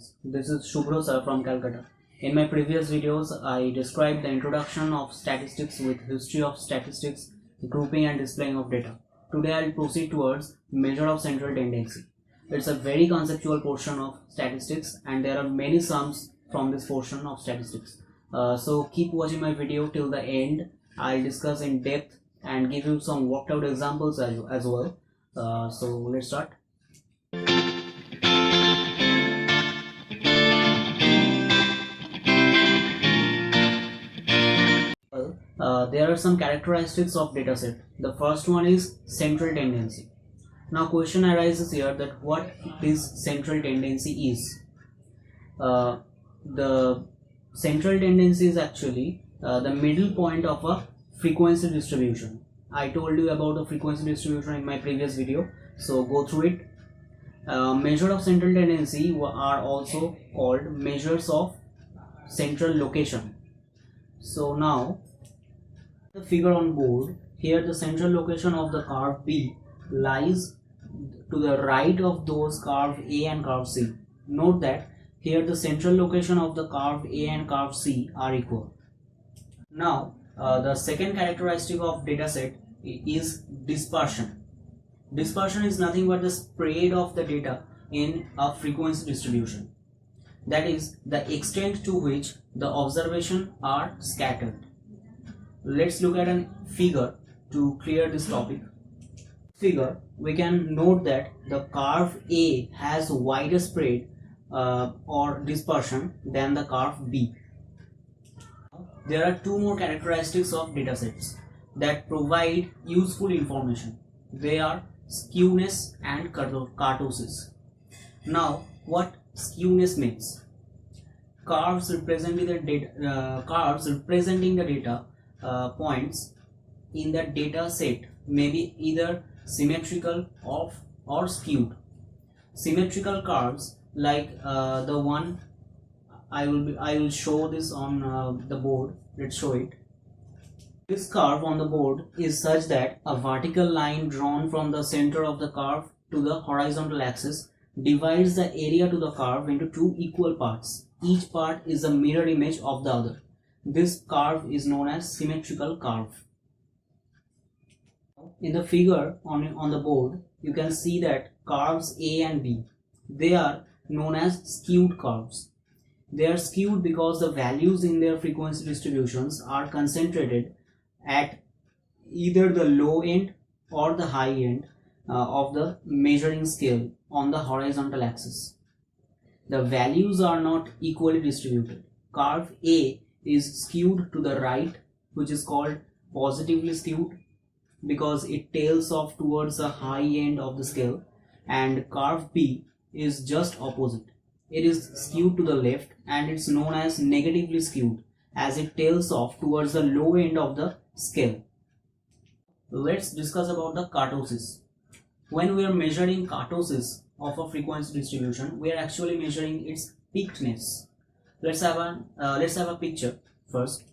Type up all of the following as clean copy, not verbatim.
students, this is Shubhro sir from Calcutta. In my previous videos, I described the introduction of statistics with history of statistics, grouping and displaying of data. Today I will proceed towards measure of central tendency. It's a very conceptual portion of statistics and there are many sums from this portion of statistics. So keep watching my video till the end. I'll discuss in depth and give you some worked out examples as well. So let's start. There are some characteristics of dataset. The first one is central tendency. Now question arises here that what this central tendency is. The central tendency is actually the middle point of a frequency distribution. I told you about the frequency distribution in my previous video, so go through it. Measure of central tendency are also called measures of central location. So now the figure on board, here the central location of the curve B lies to the right of those curve A and curve C. Note that here the central location of the curve A and curve C are equal. Now the second characteristic of dataset is dispersion. Dispersion is nothing but the spread of the data in a frequency distribution. That is the extent to which the observations are scattered. Let's look at a figure to clear this topic. Figure, we can note that the curve A has wider spread or dispersion than the curve B. There are two more characteristics of datasets that provide useful information. They are skewness and kurtosis. Now, what skewness means? Curves representing the data points in the data set may be either symmetrical or skewed. Symmetrical curves like the one I will show this on the board. Let's show it. This curve on the board is such that a vertical line drawn from the center of the curve to the horizontal axis divides the area to the curve into two equal parts. Each part is a mirror image of the other. This curve is known as symmetrical curve. In the figure on the board, you can see that curves A and B, they are known as skewed curves. They are skewed because the values in their frequency distributions are concentrated at either the low end or the high end of the measuring scale on the horizontal axis. The values are not equally distributed. Curve A is skewed to the right, which is called positively skewed because it tails off towards the high end of the scale, and curve B is just opposite. It is skewed to the left and it's known as negatively skewed as it tails off towards the low end of the scale. Let's discuss about the kurtosis. When we are measuring kurtosis of a frequency distribution, we are actually measuring its peakedness. Let's have a picture first.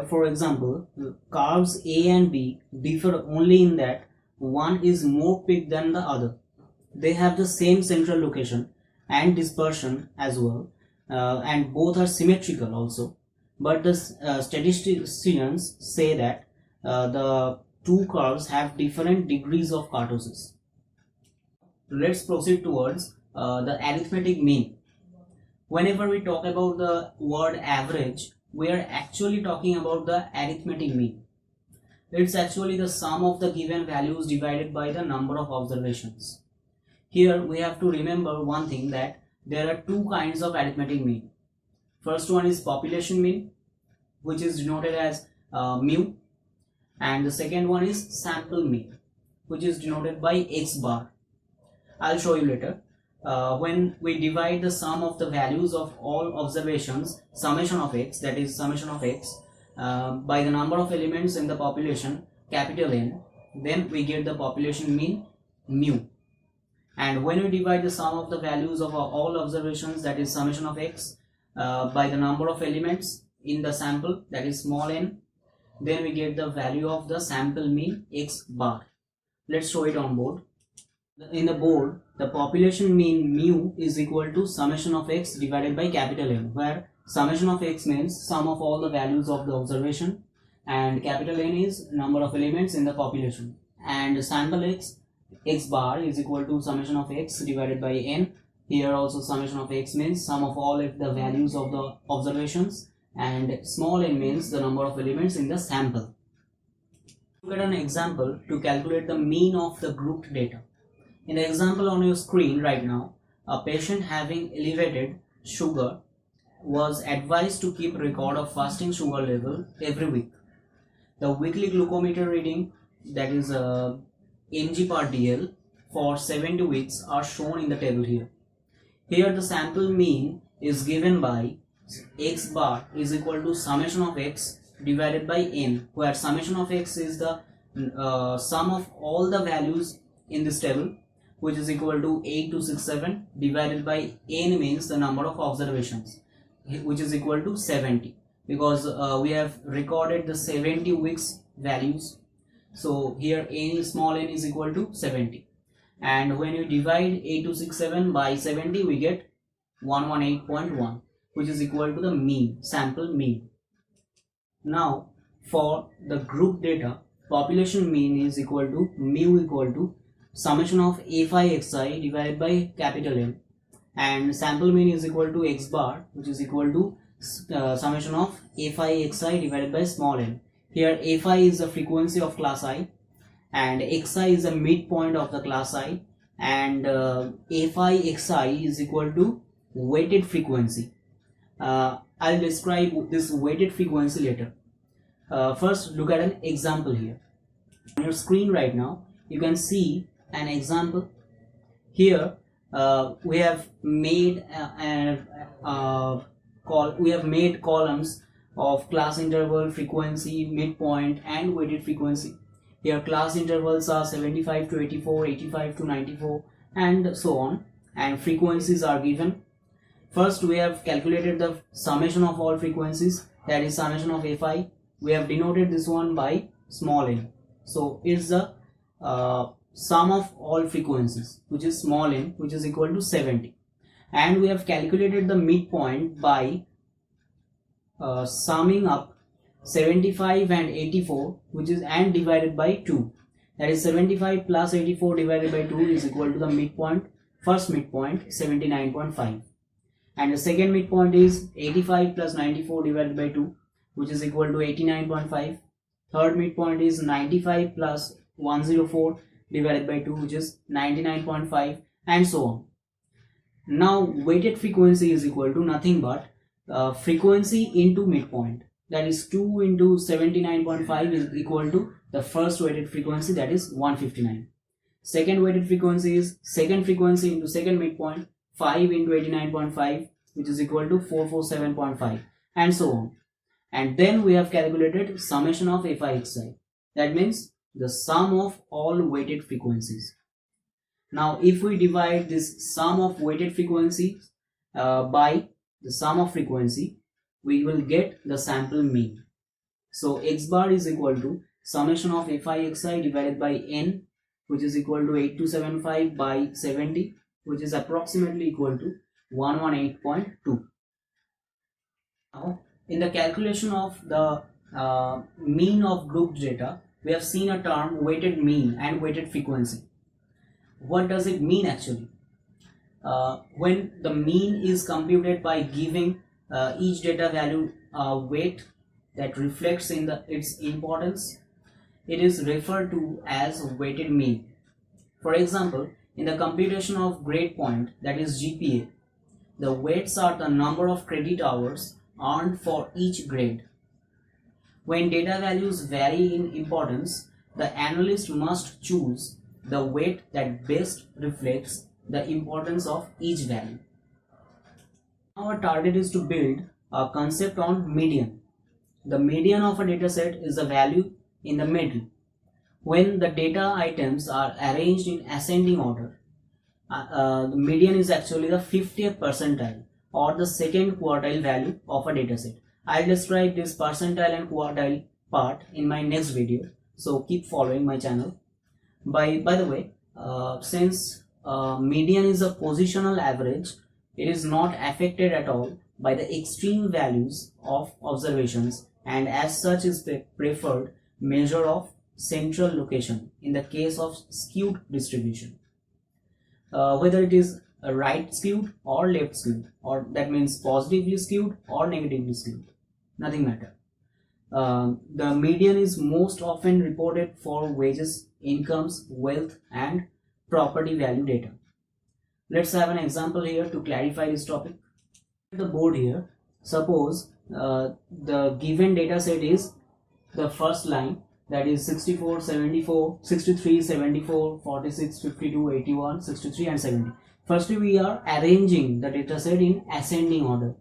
For example, curves A and B differ only in that one is more peaked than the other. They have the same central location and dispersion as well, and both are symmetrical also. But the statisticians say that the two curves have different degrees of kurtosis. Let's proceed towards the arithmetic mean. Whenever we talk about the word average, we are actually talking about the arithmetic mean. It's actually the sum of the given values divided by the number of observations. Here we have to remember one thing, that there are two kinds of arithmetic mean. First one is population mean, which is denoted as mu, and the second one is sample mean, which is denoted by x bar. I'll show you later. When we divide the sum of the values of all observations, summation of x, that is summation of x, by the number of elements in the population, capital N, then we get the population mean mu. And when we divide the sum of the values of all observations, that is summation of x, by the number of elements in the sample, that is small n, then we get the value of the sample mean x bar. Let's show it on board. In the board the population mean mu is equal to summation of x divided by capital N, where summation of x means sum of all the values of the observation and capital N is number of elements in the population, and sample x bar is equal to summation of x divided by n. Here also summation of x means sum of all of the values of the observations, and small n means the number of elements in the sample. Look at an example to calculate the mean of the grouped data. In the example on your screen right now, a patient having elevated sugar was advised to keep record of fasting sugar level every week. The weekly glucometer reading, that is mg per dl, for 70 weeks are shown in the table here. Here the sample mean is given by x bar is equal to summation of x divided by n, where summation of x is the sum of all the values in this table, which is equal to 8267, divided by n means the number of observations, which is equal to 70, because we have recorded the 70 weeks values. So here n is small n is equal to 70, and when you divide 8267 by 70 we get 118.1, which is equal to the mean, sample mean. Now for the group data, population mean is equal to mu equal to summation of a phi xi divided by capital M, and sample mean is equal to x bar, which is equal to summation of a phi xi divided by small n. Here a phi is the frequency of class I and xi is the midpoint of the class I, and a phi xi is equal to weighted frequency. I'll describe this weighted frequency later. First look at an example here. On your screen right now you can see an example. Here we have made columns of class interval, frequency, midpoint and weighted frequency. Here class intervals are 75 to 84, 85 to 94 and so on, and frequencies are given. First we have calculated the summation of all frequencies, that is summation of a phi. We have denoted this one by small n. So it's the sum of all frequencies, which is small n, which is equal to 70, and we have calculated the midpoint by summing up 75 and 84, which is and divided by 2, that is 75 plus 84 divided by 2 is equal to the midpoint. First midpoint 79.5, and the second midpoint is 85 plus 94 divided by 2, which is equal to 89.5. Third midpoint is 95 plus 104 divided by 2, which is 99.5, and so on. Now weighted frequency is equal to nothing but frequency into midpoint, that is 2 into 79.5 is equal to the first weighted frequency, that is 159. Second weighted frequency is second frequency into second midpoint, 5 into 89.5, which is equal to 447.5, and so on. And then we have calculated summation of a phi xi, that means the sum of all weighted frequencies. Now if we divide this sum of weighted frequencies by the sum of frequency, we will get the sample mean. So x bar is equal to summation of a phi xi divided by n, which is equal to 8275 by 70, which is approximately equal to 118.2. Now in the calculation of the mean of grouped data, we have seen a term weighted mean and weighted frequency. What does it mean actually? When the mean is computed by giving each data value a weight that reflects in its importance, it is referred to as weighted mean. For example, in the computation of grade point, that is GPA, the weights are the number of credit hours earned for each grade. When data values vary in importance, the analyst must choose the weight that best reflects the importance of each value. Our target is to build a concept on median. The median of a dataset is the value in the middle. When the data items are arranged in ascending order, the median is actually the 50th percentile or the second quartile value of a dataset. I'll describe this percentile and quartile part in my next video, so keep following my channel. By the way, since median is a positional average. It is not affected at all by the extreme values of observations, and as such is the preferred measure of central location in the case of skewed distribution. Whether it is a right skewed or left skewed, or that means positively skewed or negatively skewed, nothing matter. The median is most often reported for wages, incomes, wealth and property value data. Let's have an example here to clarify this topic. The board here, suppose the given data set is the first line, that is 64, 74, 63, 74, 46, 52, 81, 63 and 70. Firstly, we are arranging the data set in ascending order.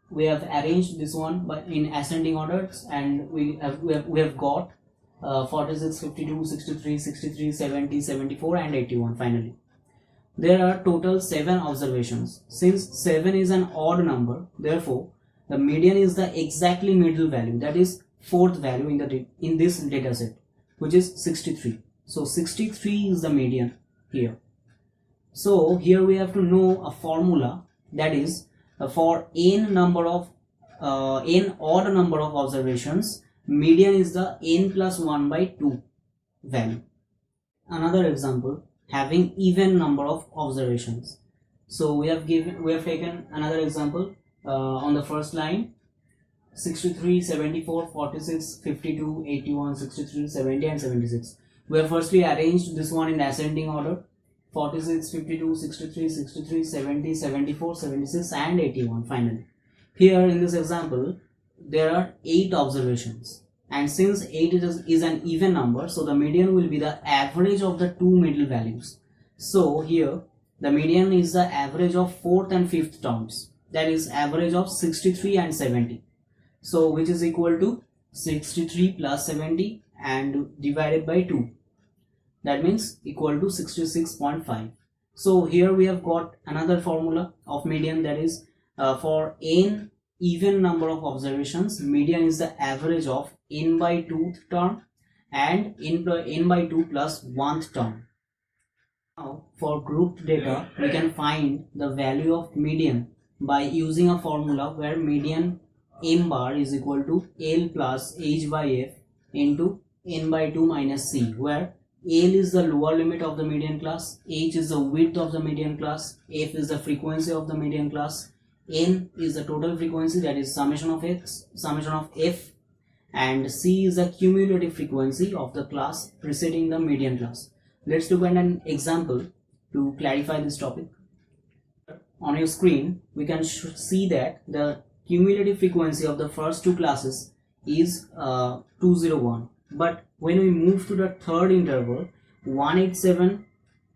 We have arranged this one in ascending orders, and we have got 46, 52, 63, 63, 70, 74 and 81 finally. There are total 7 observations. Since 7 is an odd number, therefore the median is the exactly middle value, that is fourth value in this data set, which is 63. So 63 is the median here. So here we have to know a formula, that is for n odd number of observations, median is the n plus 1 by 2 value. Another example, having even number of observations. So we have taken another example on the first line, 63, 74, 46, 52, 81, 63, 70 and 76. We have firstly arranged this one in ascending order, 46, 52, 63, 63, 70, 74, 76 and 81 finally. Here in this example there are 8 observations, and since 8 is an even number, so the median will be the average of the two middle values. So here the median is the average of 4th and 5th terms, that is average of 63 and 70. So which is equal to 63 plus 70 and divided by 2, that means equal to 66.5. So here we have got another formula of median, that is for n even number of observations, median is the average of n by 2th term and n by 2 plus 1th term. Now for grouped data we can find the value of median by using a formula where median m bar is equal to L plus h by f into n by 2 minus c, where L is the lower limit of the median class, h is the width of the median class, f is the frequency of the median class, n is the total frequency, that is summation of f, and c is the cumulative frequency of the class preceding the median class. Let's look at an example to clarify this topic. On your screen we can see that the cumulative frequency of the first two classes is 201, but when we move to the third interval, 187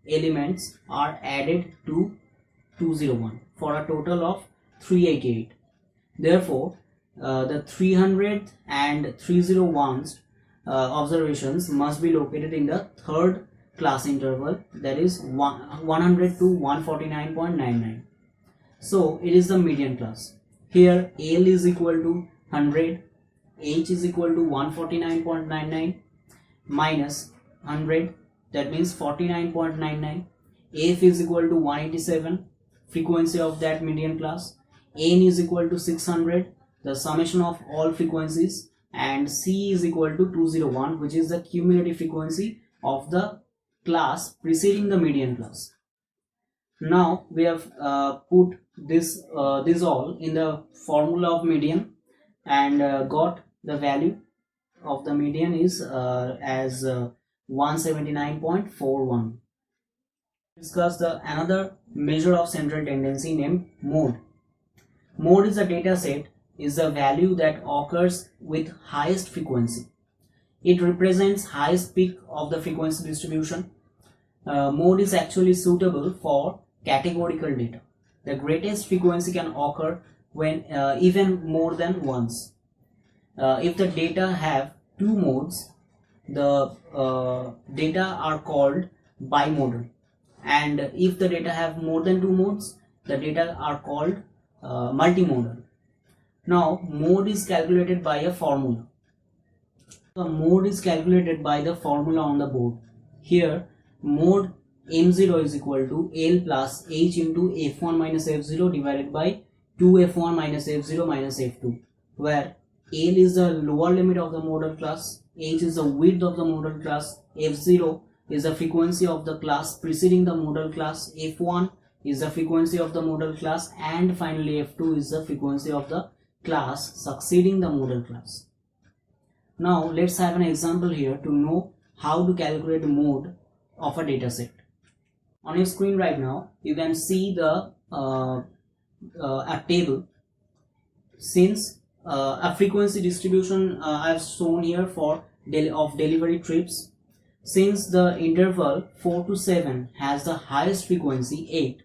elements are added to 201 for a total of 388. Therefore the 300th and 301st observations must be located in the third class interval, that is 100 to 149.99. So it is the median class. Here L is equal to 100, H is equal to 149.99 minus 100, that means 49.99, F is equal to 187, frequency of that median class, N is equal to 600, the summation of all frequencies, and C is equal to 201, which is the cumulative frequency of the class preceding the median class. Now we have put this all in the formula of median and got the value of the median is as 179.41. Discuss another measure of central tendency named mode. Mode is a data set, is the value that occurs with highest frequency. It represents highest peak of the frequency distribution. Mode is actually suitable for categorical data. The greatest frequency can occur when even more than once. If the data have two modes, the data are called bimodal, and if the data have more than two modes, the data are called multimodal. Now mode is calculated by a formula. The mode is calculated by the formula on the board. Here mode m0 is equal to L plus h into f1 minus f0 divided by 2f1 minus f0 minus f2, where L is the lower limit of the modal class, h is the width of the modal class, f0 is the frequency of the class preceding the modal class, f1 is the frequency of the modal class, and finally f2 is the frequency of the class succeeding the modal class. Now let's have an example here to know how to calculate the mode of a dataset. On your screen right now you can see the a table. Since a frequency distribution I have shown here for delivery trips. Since the interval 4 to 7 has the highest frequency 8,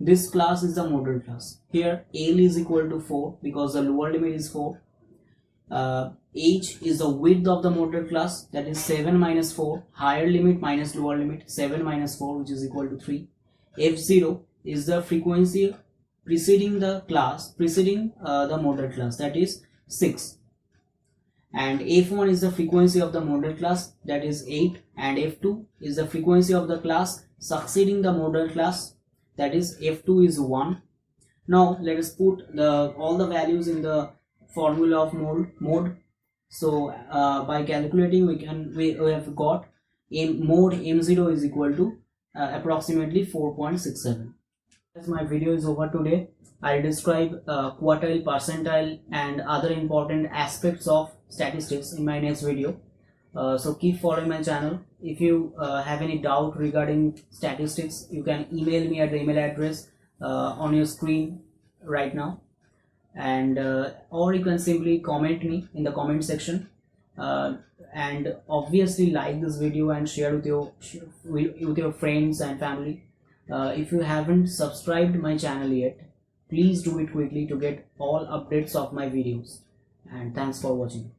this class is the modal class. Here L is equal to 4 because the lower limit is 4. H is the width of the modal class, that is 7 minus 4, higher limit minus lower limit, 7 minus 4, which is equal to 3. F0 is the frequency preceding the class, preceding the modal class, that is 6. And F1 is the frequency of the modal class, that is 8. And F2 is the frequency of the class succeeding the modal class, that is F2 is 1. Now let us put all the values in the formula of mode. So by calculating we have got mode m0 is equal to approximately 4.67. As my video is over today, I describe quartile, percentile and other important aspects of statistics in my next video. So keep following my channel. If you have any doubt regarding statistics, you can email me at the email address on your screen right now, and or you can simply comment me in the comment section, and obviously like this video and share with your friends and family. If you haven't subscribed my channel yet, please do it quickly to get all updates of my videos, and thanks for watching.